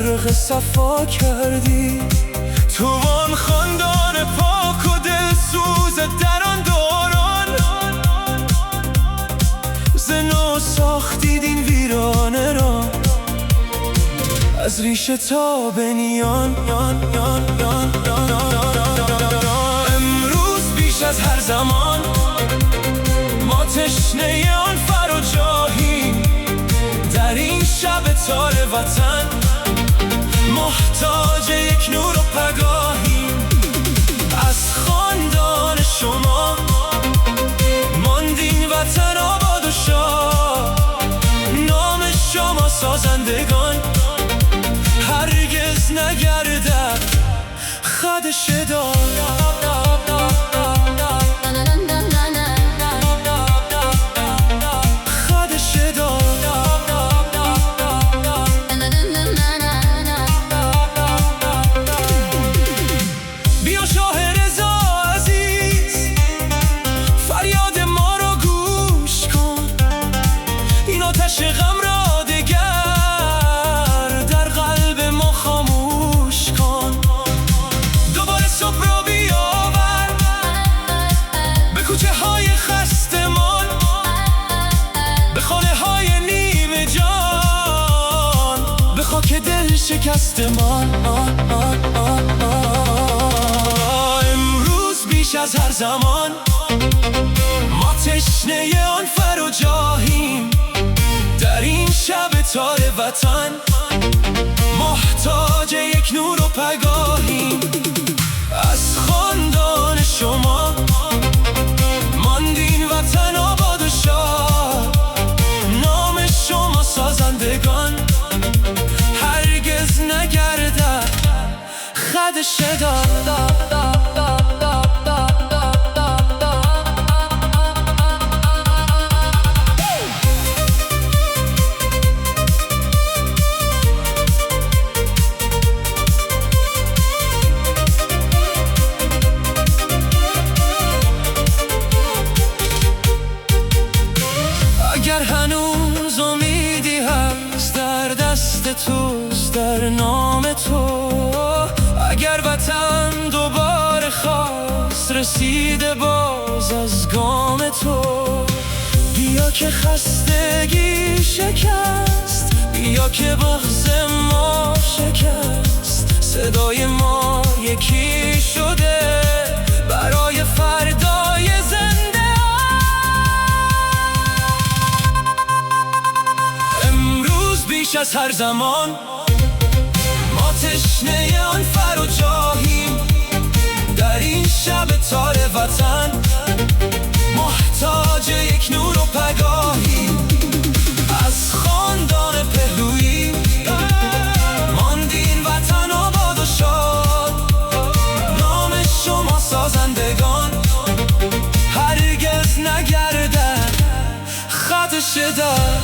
غرق صفا کردی. تو آن خاندان پاک و دلسوز در آن دوران، ز نو ساختید این ویرانه را از ریشه تا به نیان. امروز بیش از هر زمان ما تشنه آن فر و جاهیم. در این شب تار وطن محتاج یک نور و پگاهیم. از خاندان شما ماند این وطن آباد و شاد. نام شما سازندگان هرگز نگردد خدش دار. غم را دگر در قلب ما خاموش کن. دوباره صبح را بیاور به کوچه های خستمان، به خانه های نیمه جان، به خاک دل شکستمان. امروز بیش از هر زمان ما تشنه آن فر و جاهیم. در این شب تار وطن محتاج یک نور و پگاهیم. از خاندان شما ماند این وطن آباد و شاد. نام شما سازندگان هرگز نگردد خدش دار. اگر هنوز امیدی هست در دست توست، در نام تو. اگر وطن دوباره خواست رسیده باز از گام تو. بیا که خستگی شکست، بیا که بغض ما شکست. صدای ما یکی شده برای فردای زنده. بیش از هر زمان ما تشنه آن فر و جاهیم. در این شب تار وطن محتاج یک نور و پگاهیم. از خاندان پهلویی ماند این وطن آباد و شاد. نام شما سازندگان هرگز نگردد خدش دار.